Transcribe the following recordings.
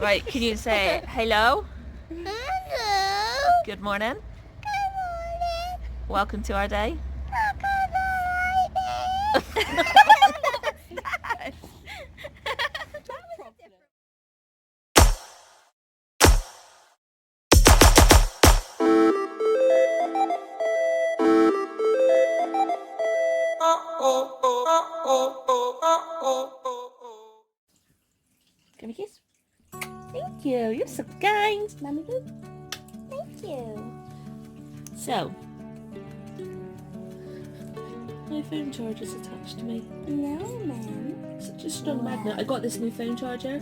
Right, can you say hello? Hello. Good morning. Good morning. Welcome to our day. Give me a kiss. Thank you. You're so kind. Mommy good? Thank you. So, my phone charger's attached to me. No, ma'am. Such a strong magnet. I got this new phone charger,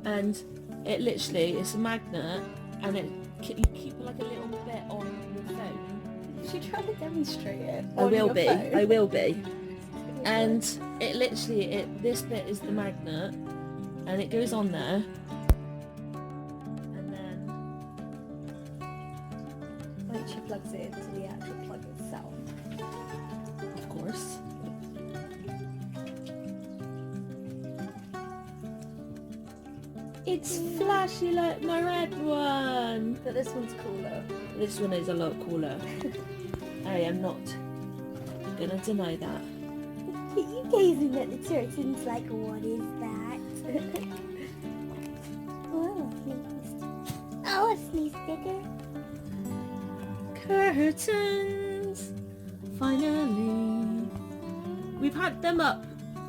and it literally is a magnet, and you keep like a little bit on your phone. Did you try to demonstrate it? I will be. And it literally, this bit is the magnet, and it goes on there, and then Like she plugs it into the actual plug itself. of course. It's flashy like my red one. But this one's cooler. This one is a lot cooler. I am not gonna deny that. You gazing at the curtains like, what is that? Oh, a sneeze sticker. Curtains, finally. We've had them up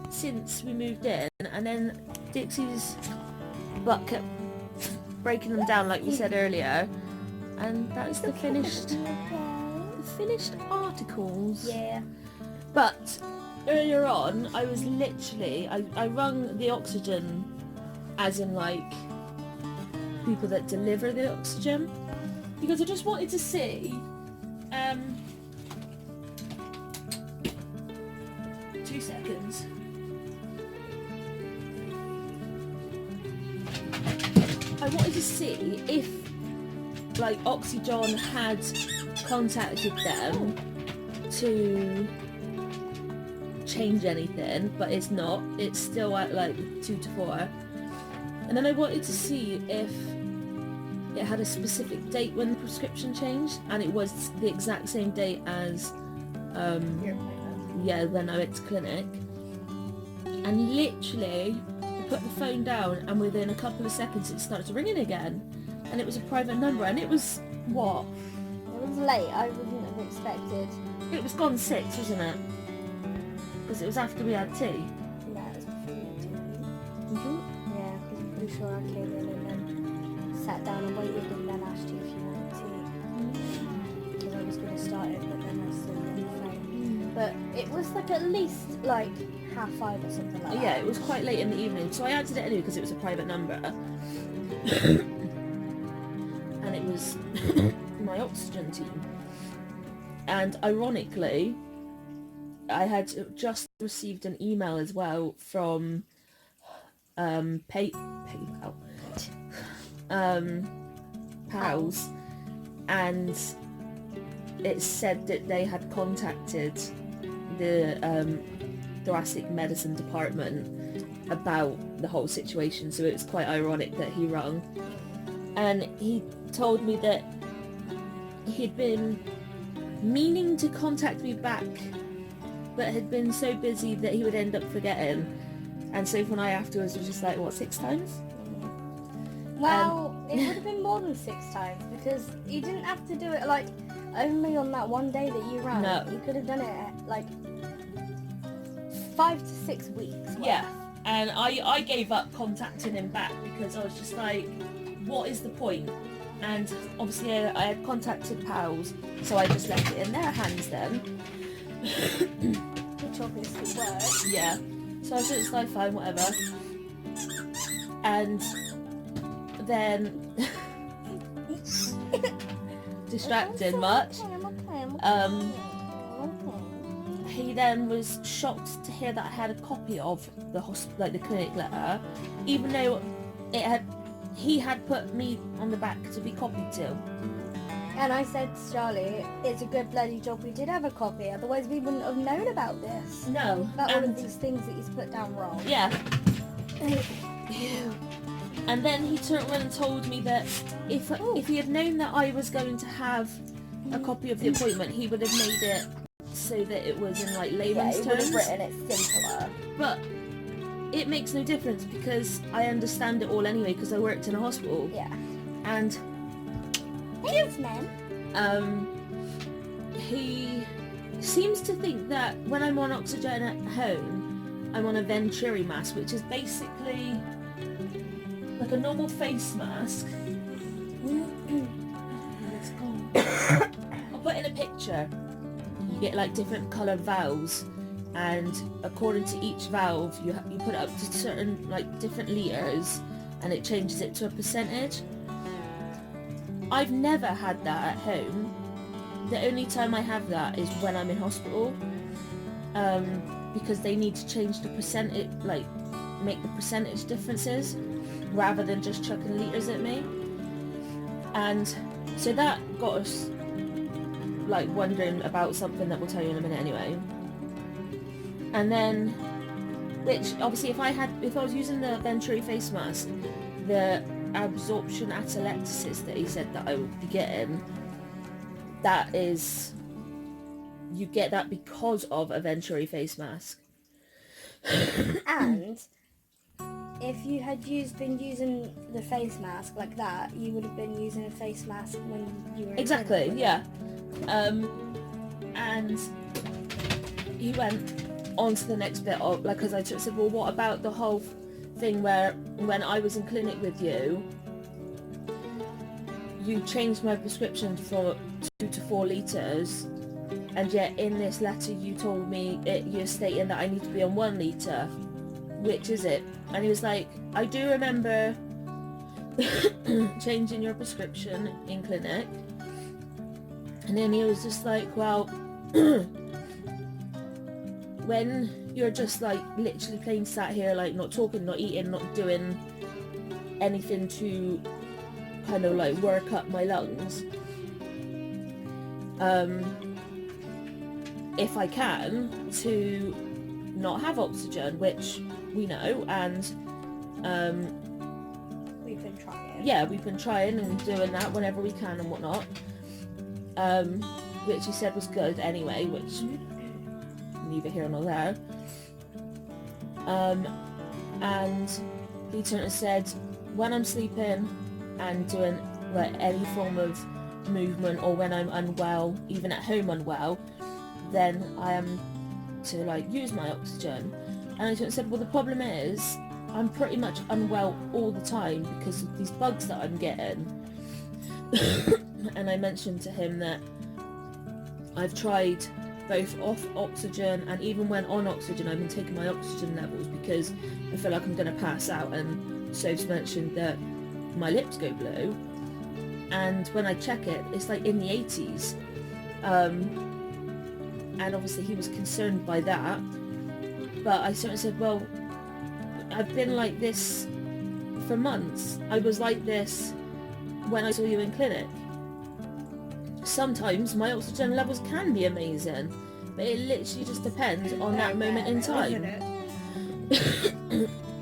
since we moved in, and then Dixie's butt kept breaking them down like we said earlier, and that is the finished articles. Yeah. But earlier on, I was literally, I rung the oxygen, as in like people that deliver the oxygen, because I just wanted to see 2 seconds. I wanted to see if like Oxygen had contacted them to change anything, but it's not. It's still at like 2 to 4. And then I wanted to see if it had a specific date when the prescription changed, and it was the exact same date as when I went to clinic. And literally I put the phone down, and within a couple of seconds it started ringing again, and it was a private number, and it was what? It was late. I wouldn't have expected. It was gone 6, wasn't it? Because it was after we had tea. Yeah, it was before we had tea. Yeah, because I'm pretty sure I came in and then sat down and waited and then asked you if you wanted tea. Because I was going to start it, but then I saw you on the phone. But it was like at least like 5:30 or something like that. Yeah, it was quite late in the evening, so I answered it anyway because it was a private number. And it was my oxygen team. And ironically, I had just received an email as well from PayPal, pals, and it said that they had contacted the thoracic medicine department about the whole situation, so it was quite ironic that he rung. And he told me that he'd been meaning to contact me back, but had been so busy that he would end up forgetting. And so when I afterwards was just like, what, 6 times? Well, it would have been more than 6 times, because you didn't have to do it like only on that one day that you ran. No. You could have done it like 5 to 6 weeks. Yeah, and I gave up contacting him back because I was just like, what is the point? And obviously I had contacted pals, so I just left it in their hands then. Which obviously worked. Yeah, so I said it's like fine, whatever. And then distracted much. He then was shocked to hear that I had a copy of the the clinic letter, even though he had put me on the back to be copied to. And I said to Charlie, it's a good bloody job we did have a copy, otherwise we wouldn't have known about this. No. About all of these things that he's put down wrong. Yeah. And then he turned around and told me that if he had known that I was going to have a copy of the appointment, he would have made it so that it was in like layman's he would terms. have written it simpler. But it makes no difference because I understand it all anyway because I worked in a hospital. Yeah. And Thanks, man. he seems to think that when I'm on oxygen at home, I'm on a Venturi mask, which is basically like a normal face mask. I'll put in a picture. You get like different coloured valves, and according to each valve, you put it up to certain like different litres, and it changes it to a percentage. I've never had that at home. The only time I have that is when I'm in hospital, because they need to change the percentage, like make the percentage differences, rather than just chucking litres at me. And so that got us like wondering about something that we'll tell you in a minute anyway. And then, which obviously if I was using the Venturi face mask, the absorption atelectasis that he said that I would be getting, that is, you get that because of a Venturi face mask. And if you had been using the face mask like that, you would have been using a face mask when you were in Exactly, clinic, yeah. And he went on to the next bit of, like, because I said, well, what about the whole thing where when I was in clinic with you, you changed my prescription for 2 to 4 litres, and yet in this letter you told me you're stating that I need to be on 1 litre. Which is it? And he was like, I do remember changing your prescription in clinic. And then he was just like, well, when you're just like literally plain sat here, like not talking, not eating, not doing anything to kind of like work up my lungs, if I can, to not have oxygen, which we know, and we've been trying. Yeah, we've been trying and doing that whenever we can and whatnot, which he said was good anyway, which neither here nor there. And he turned and said, when I'm sleeping and doing like any form of movement, or when I'm unwell, even at home unwell, then I am to like use my oxygen. And I said, well, the problem is I'm pretty much unwell all the time because of these bugs that I'm getting. And I mentioned to him that I've tried both off oxygen, and even when on oxygen I've been taking my oxygen levels because I feel like I'm going to pass out. And Soph's mentioned that my lips go blue, and when I check it, it's like in the 80s. And obviously he was concerned by that, but I sort of said, well, I've been like this for months. I was like this when I saw you in clinic. Sometimes my oxygen levels can be amazing, but it literally just depends on that moment in time.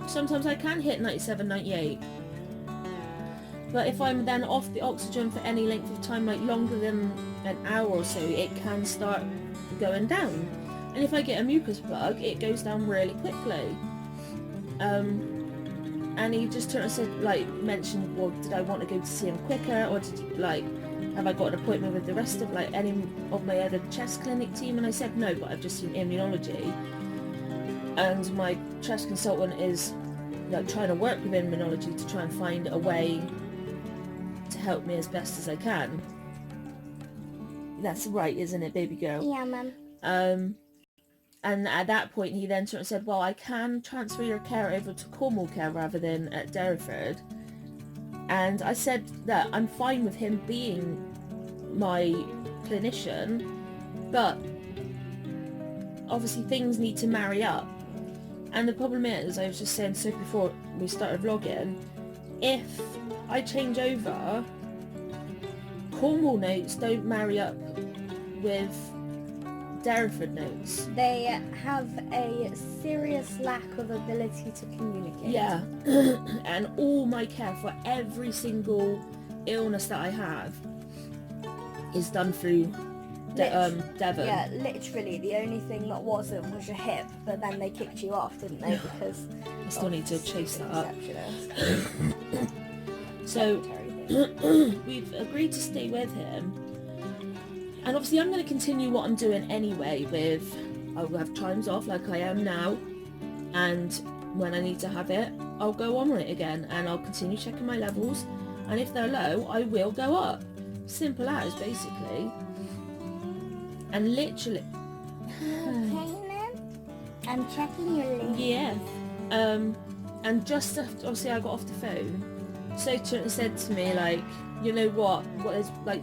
Sometimes I can hit 97, 98. But if I'm then off the oxygen for any length of time, like longer than an hour or so, it can start going down. And if I get a mucus plug, it goes down really quickly. And he just turned and said, like, mentioned, well, did I want to go to see him quicker, or did, like, have I got an appointment with the rest of, like, any of my other chest clinic team? And I said no, but I've just seen immunology, and my chest consultant is like trying to work with immunology to try and find a way to help me as best as I can. That's right, isn't it, baby girl? Yeah, Mum. And at that point he then sort of said, well, I can transfer your care over to Cornwall Care rather than at Derriford. And I said that I'm fine with him being my clinician, but obviously things need to marry up. And the problem is, I was just saying so before we started vlogging, if I change over, Cornwall notes don't marry up with Derriford notes. They have a serious lack of ability to communicate. Yeah. And all my care for every single illness that I have is done through Devon. Yeah, literally the only thing that wasn't was your hip, but then they kicked you off, didn't they? Because I still need to chase that up. So we've agreed to stay with him, and obviously I'm going to continue what I'm doing anyway. With I'll have times off like I am now, and when I need to have it, I'll go on it again, and I'll continue checking my levels, and if they're low, I will go up. Simple as, basically. And literally, I'm checking your link. yeah. And just after, obviously I got off the phone, Sophie said to me, like, you know what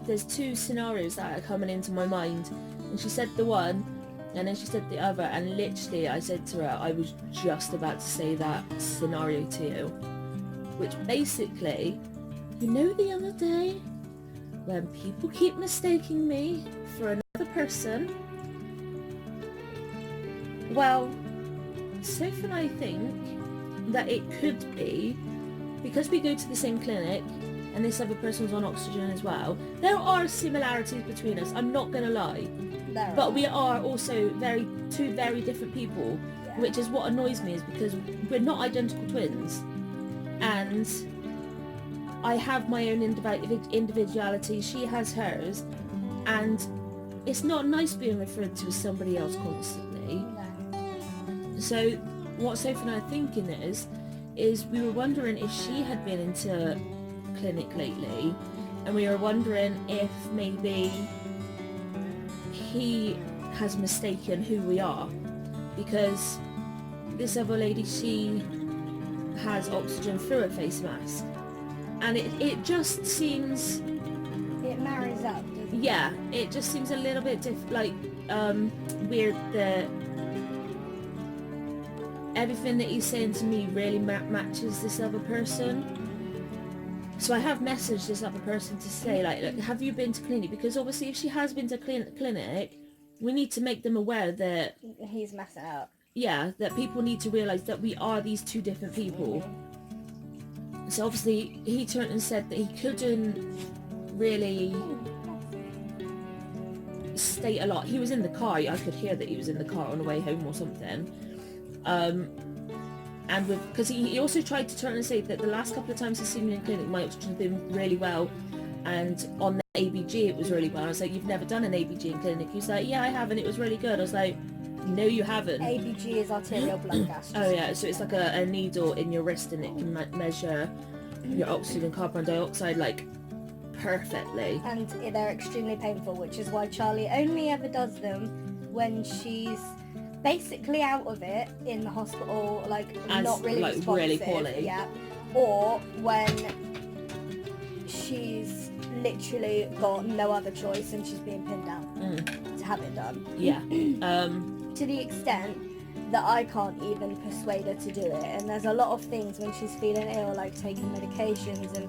there's two scenarios that are coming into my mind, and she said the one, and then she said the other, and literally I said to her, I was just about to say that scenario to you, which basically, you know, the other day when people keep mistaking me for another person, well, Soph and I think that it could be because we go to the same clinic and this other person was on oxygen as well. There are similarities between us, I'm not gonna lie, but we are also two very different people, which is what annoys me, is because we're not identical twins, and I have my own individuality, she has hers, and it's not nice being referred to as somebody else constantly. So what Sophie and I are thinking is we were wondering if she had been into clinic lately, and we were wondering if maybe he has mistaken who we are, because this other lady, she has oxygen through her face mask, and it just seems, it marries up, doesn't it? Yeah, it just seems a little bit weird that everything that he's saying to me really matches this other person. So I have messaged this other person to say, like, have you been to clinic? Because obviously if she has been to clinic, we need to make them aware that he's messing up. Yeah, that people need to realise that we are these two different people. So obviously he turned and said that he couldn't really state a lot. He was in the car, I could hear that he was in the car on the way home or something. And because he also tried to turn and say that the last couple of times he's seen me in clinic, my oxygen has been really well, and on the ABG it was really well. I was like, you've never done an ABG in clinic? He's like, yeah, I have, and it was really good. I was like, no, you haven't. ABG is arterial blood gas. Oh yeah, so it's like a needle in your wrist, and it can measure your oxygen and carbon dioxide like perfectly. And they're extremely painful, which is why Charlie only ever does them when she's basically out of it in the hospital, not really responsive, really poorly. Yeah. Or when she's literally got no other choice and she's being pinned down to have it done. Yeah. To the extent that I can't even persuade her to do it. And there's a lot of things when she's feeling ill, like taking medications and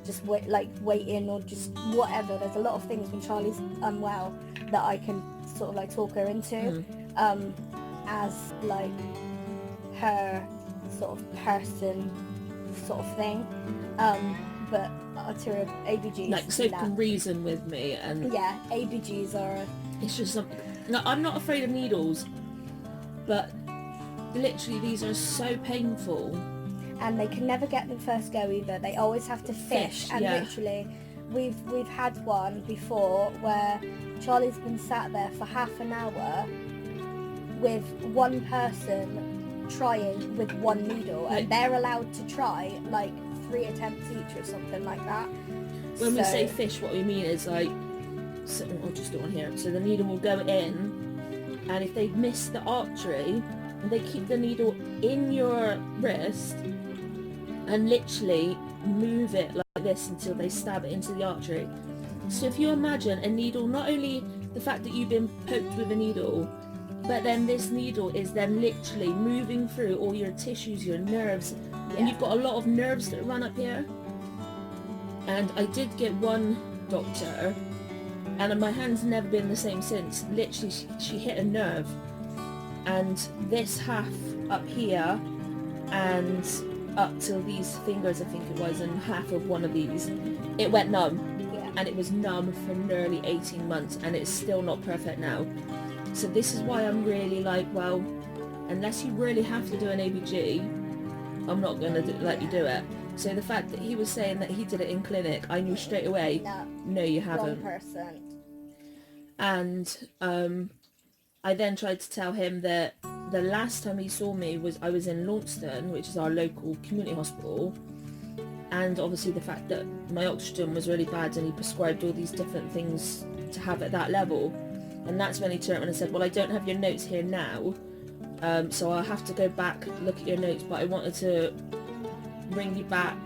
just waiting or just whatever. There's a lot of things when Charlie's unwell that I can sort of talk her into. As her sort of person sort of thing, but arterial ABGs so can reason with me, and yeah, ABGs are it's just something. No, I'm not afraid of needles, but literally these are so painful, and they can never get them first go either. They always have to fish and literally we've had one before where Charlie's been sat there for half an hour with one person trying with one needle, and they're allowed to try 3 attempts each or something like that. When we say fish, what we mean is I'll just do it on here. So the needle will go in, and if they miss the artery, they keep the needle in your wrist and literally move it like this until they stab it into the artery. So if you imagine a needle, not only the fact that you've been poked with a needle, but then this needle is then literally moving through all your tissues, your nerves, and you've got a lot of nerves that run up here. And I did get one doctor And my hand's never been the same since. Literally, she hit a nerve. And this half up here and up till these fingers, I think it was, and half of one of these, it went numb. Yeah. And it was numb for nearly 18 months, and it's still not perfect now. So this is why I'm really like, well, unless you really have to do an ABG, I'm not going to let you do it. So the fact that he was saying that he did it in clinic, I knew straight away, no, you haven't. Wrong person. And I then tried to tell him that the last time he saw me was I was in Launceston, which is our local community hospital, and obviously the fact that my oxygen was really bad and he prescribed all these different things to have at that level. And that's when he turned around and said, well, I don't have your notes here now, so I'll have to go back, look at your notes, but I wanted to ring you back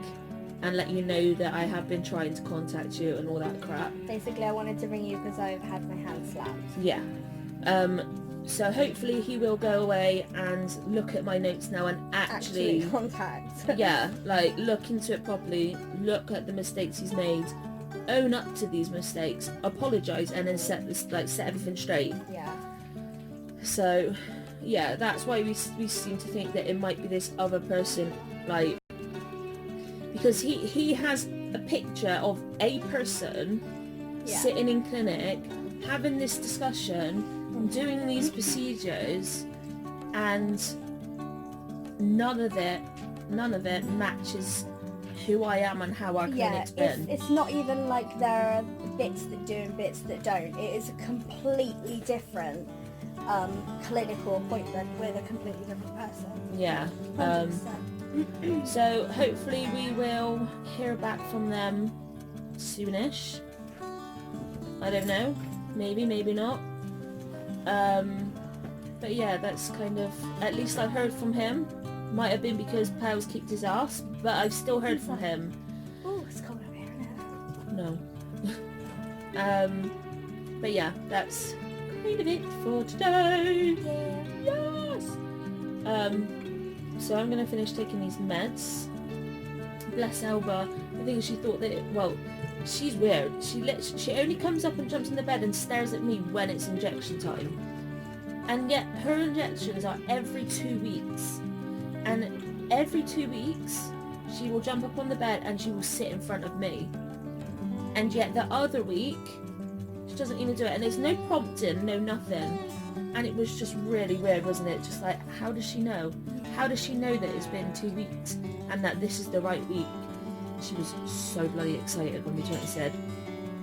and let you know that I have been trying to contact you and all that crap. Basically, I wanted to ring you because I've had my hand slapped. Yeah. So hopefully he will go away and look at my notes now and actually contact. Yeah, like look into it properly, look at the mistakes he's made, own up to these mistakes, apologise, and then set everything straight. Yeah. So yeah, that's why we seem to think that it might be this other person, like, because he has a picture of a person sitting in clinic having this discussion, doing these procedures, and none of it matches who I am and how our clinic's been. It's not even like there are bits that do and bits that don't. It is a completely different clinical appointment with a completely different person. Yeah. 100%. So hopefully we will hear back from them soonish. I don't know. Maybe, maybe not. But yeah, that's kind of, at least I've heard from him. Might have been because Powell's kicked his ass, but I've still heard from him. Oh, it's cold up here now. No. But yeah, that's kind of it for today. Yeah. Yes! So I'm going to finish taking these meds. Bless Elba. I think she thought that, she's weird. She only comes up and jumps in the bed and stares at me when it's injection time. And yet her injections are every 2 weeks. And every 2 weeks she will jump up on the bed and she will sit in front of me. And yet the other week she doesn't even do it. And there's no prompting, no nothing. And it was just really weird, wasn't it? Just like, how does she know? How does she know that it's been 2 weeks and that this is the right week? She was so bloody excited when we turned and said,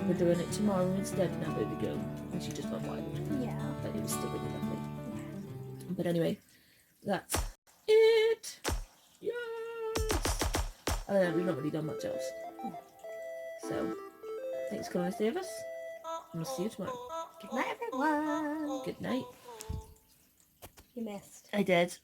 we're doing it tomorrow instead now, baby girl. And she just went wild. Yeah. But it was still really lovely. Yeah. But anyway, that's it. Yes! We've not really done much else. So, thanks for coming to stay with us. And we'll see you tomorrow. Good night, everyone. Good night. You missed. I did.